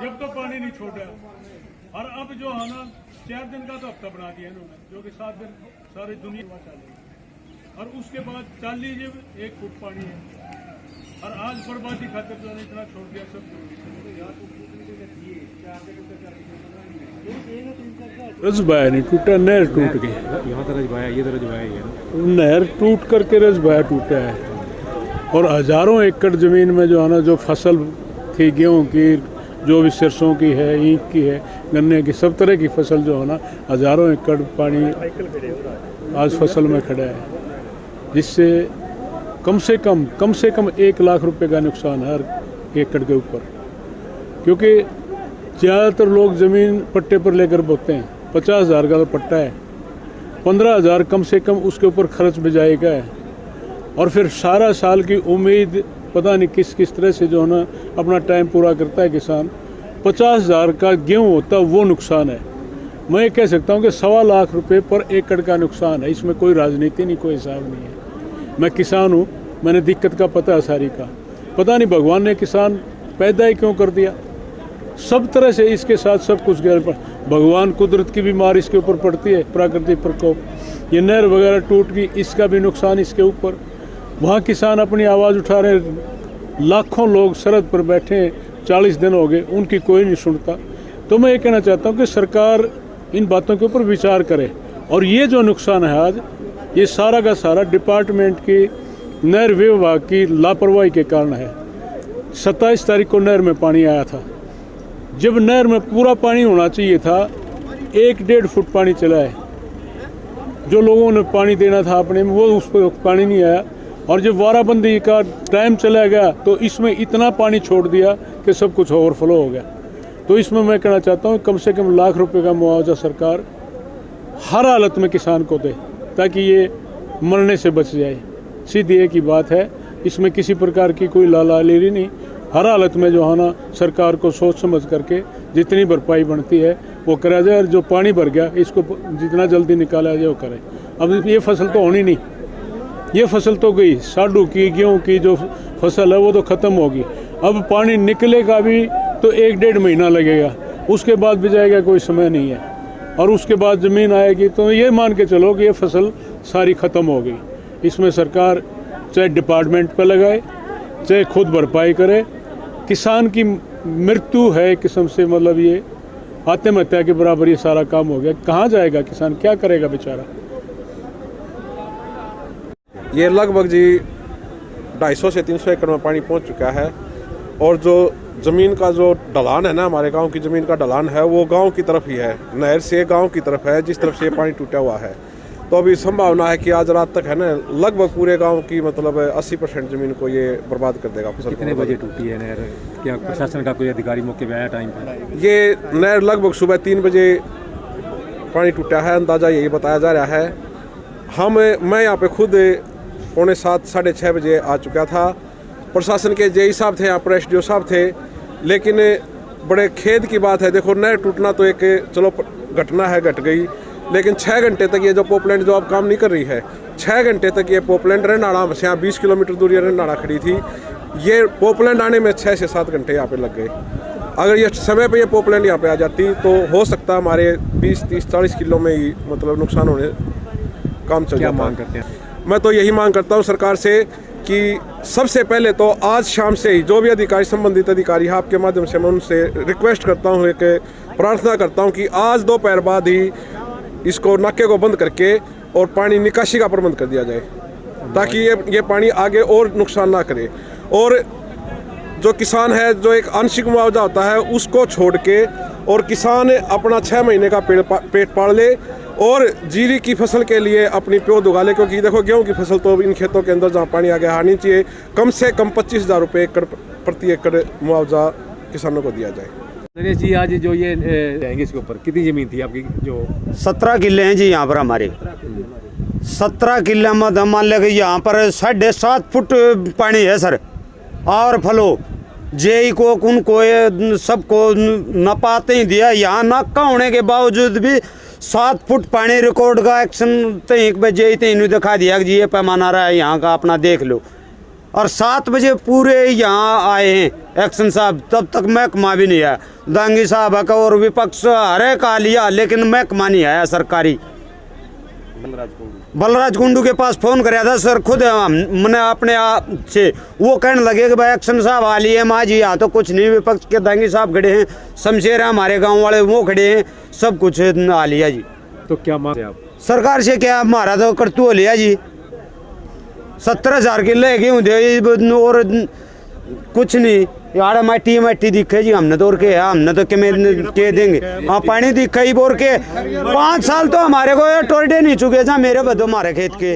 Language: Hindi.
जब तो पानी नहीं छोड़ा और अब जो है ना 4 दिन का तो हफ्ता बना दिया इन्होंने, जो कि 7 दिन सारी दुनिया चलेगी। और उसके बाद 40 जब 1 फुट पानी है और आज बर्बादी खातिर तो इतना छोड़ दिया सब। रजबाया नहीं टूटा, नहर टूट गई। यहाँ तो रजबाया, ये तो रजबाया ही है। नहर टूट करके रजबाया टूटा है और हजारों एकड़ जमीन में जो है ना, जो फसल थी गेहूं की, जो भी सरसों की है, ईख की है, गन्ने की, सब तरह की फसल जो है ना, हजारों एकड़ पानी आज फसल में खड़ा है, जिससे कम से कम 1 लाख रुपए का नुकसान है हर एकड़ के ऊपर। क्योंकि ज़्यादातर लोग ज़मीन पट्टे पर लेकर बोते हैं, 50,000 का तो पट्टा है, 15,000 कम से कम उसके ऊपर खर्च बजाएगा है। और फिर सारा साल की उम्मीद पता नहीं किस किस तरह से जो है ना अपना टाइम पूरा करता है किसान। 50,000 का गेहूँ होता है, वो नुकसान है। मैं कह सकता हूँ कि 1.25 लाख रुपए पर एकड़ का नुकसान है। इसमें कोई राजनीति नहीं, कोई हिसाब नहीं है। मैं किसान हूँ, मैंने दिक्कत का पता है सारी का। पता नहीं भगवान ने किसान पैदा ही क्यों कर दिया। सब तरह से इसके साथ सब कुछ भगवान कुदरत की भी मार इसके ऊपर पड़ती है, प्राकृतिक प्रकोप। ये नहर वगैरह टूट गई, इसका भी नुकसान इसके ऊपर। वहाँ किसान अपनी आवाज़ उठा रहे, लाखों लोग सरहद पर बैठे हैं, 40 दिन हो गए, उनकी कोई नहीं सुनता। तो मैं ये कहना चाहता हूँ कि सरकार इन बातों के ऊपर विचार करे। और ये जो नुकसान है आज, ये सारा का सारा डिपार्टमेंट की नहर विभाग की लापरवाही के कारण है। 27 तारीख को नहर में पानी आया था, जब नहर में पूरा पानी होना चाहिए था, 1-1.5 फुट पानी चला है। जो लोगों ने पानी देना था अपने में, वो उस पर पानी नहीं आया। और जब वाराबंदी का टाइम चला गया तो इसमें इतना पानी छोड़ दिया कि सब कुछ ओवरफ्लो हो गया। तो इसमें मैं कहना चाहता हूँ कम से कम 1 लाख रुपए का मुआवजा सरकार हर हालत में किसान को दे, ताकि ये मरने से बच जाए। सीधी एक ही बात है, इसमें किसी प्रकार की कोई लालालीरी नहीं। हर हालत में जो है ना, सरकार को सोच समझ करके जितनी भरपाई बनती है वो करा जाए। और जो पानी भर गया, इसको जितना जल्दी निकाला जाए वो करे। अब ये फसल तो होनी नहीं, ये फसल तो गई, साढ़ू की, गेहूँ की जो फसल है वो तो ख़त्म होगी। अब पानी निकलेगा भी तो 1-1.5 महीना लगेगा, उसके बाद भी जाएगा, कोई समय नहीं है। और उसके बाद ज़मीन आएगी, तो ये मान के चलो कि ये फसल सारी ख़त्म हो गई। इसमें सरकार चाहे डिपार्टमेंट पर लगाए, चाहे खुद भरपाई करे। किसान की मृत्यु है किस्म से, मतलब ये आत्महत्या के बराबर ये सारा काम हो गया। कहाँ जाएगा किसान, क्या करेगा बेचारा। ये लगभग जी 250 से 300 एकड़ में पानी पहुंच चुका है। और जो ज़मीन का जो ढलान है ना, हमारे गांव की ज़मीन का ढलान है, वो गांव की तरफ ही है, नहर से गांव की तरफ है, जिस तरफ से ये पानी टूटा हुआ है। तो अभी संभावना है कि आज रात तक है ना, लगभग पूरे गांव की मतलब 80% ज़मीन को ये बर्बाद कर देगा। कितने बजे टूटी है नहर? क्या प्रशासन का कोई अधिकारी मौके पे आया टाइम पे? ये नहर लगभग सुबह 3 बजे पानी टूटा है, अंदाज़ा यही बताया जा रहा है। मैं यहाँ पे खुद 6:45 साढ़े 6 बजे आ चुका था। प्रशासन के जेई साहब थे, यहाँ पर SDO साहब थे। लेकिन बड़े खेद की बात है, देखो नहर टूटना तो एक चलो घटना है, घट गई, लेकिन 6 घंटे तक ये जो पोपलैंड जो अब काम नहीं कर रही है, 6 घंटे तक ये पोपलैंड रनाड़ा से यहाँ 20 किलोमीटर दूर ये रनाड़ा खड़ी थी। ये पोपलैंड आने में 6 से 7 घंटे यहाँ पे लग गए। अगर ये समय पे ये पोपलैंड यहाँ पे आ जाती तो हो सकता है हमारे 20, 30, 40 किलो में ही मतलब नुकसान होने काम चल जाता। मांग करते हैं? मैं तो यही मांग करता हूँ सरकार से कि सबसे पहले तो आज शाम से ही जो भी अधिकारी, संबंधित अधिकारी है, आपके माध्यम से मैं उनसे रिक्वेस्ट करता हूँ, एक प्रार्थना करता हूँ कि आज दोपहर बाद ही इसको नाके को बंद करके और पानी निकासी का प्रबंध कर दिया जाए, ताकि ये पानी आगे और नुकसान ना करे। और जो किसान है, जो एक आंशिक मुआवजा होता है उसको छोड़ के और किसान अपना 6 महीने का पेट पाल ले और जीरी की फसल के लिए अपनी प्योद उगा ले। क्योंकि देखो गेहूं की फसल तो इन खेतों के अंदर जहाँ पानी आ गया आनी चाहिए, कम से कम 25,000 रुपये प्रति एकड़ मुआवजा किसानों को दिया जाए। नरेश जी, आज जो ये जाएंगे इसके ऊपर कितनी ज़मीन थी आपकी? जो 17 किले हैं जी यहाँ पर हमारे। 17 किले में मान लेंगे यहाँ पर 7.5 फुट पानी है सर। और फलो जेई को उनको ये सबको न पाते ही दिया। यहाँ नाका होने के बावजूद भी 7 फुट पानी रिकॉर्ड का एक्शन तक बजे तीन दिखा दिया कि जी ये पैमाना रहा है यहाँ का, अपना देख लो। और 7 बजे पूरे यहाँ आए हैं एक्शन साहब, तब तक महकमा भी नहीं आया। दांगी साहब का और विपक्ष हरे का लिया, लेकिन महकमा नहीं आया सरकारी। बलराज कुंडू के पास फोन कराया था सर, खुद मैंने अपने आप से, वो कहने लगे कि भाई एक्शन साहब आ लिए माँ जी, यहाँ तो कुछ नहीं, विपक्ष के दांगी साहब खड़े हैं, शमशेर है हमारे गांव वाले वो खड़े हैं, सब कुछ आ लिया जी। तो क्या मांग है आप? सरकार से क्या, हमारा तो करतू हो लिया जी। 70,000 किलो है गेहूँ और कुछ नहीं, यार मट्टी दिखे जी, हमने तो और के हमने तो के देंगे। हाँ पानी दिखा ही बोर के 5 साल तो हमारे को टोरडे नहीं चुके जा मेरे बदो हमारे खेत के।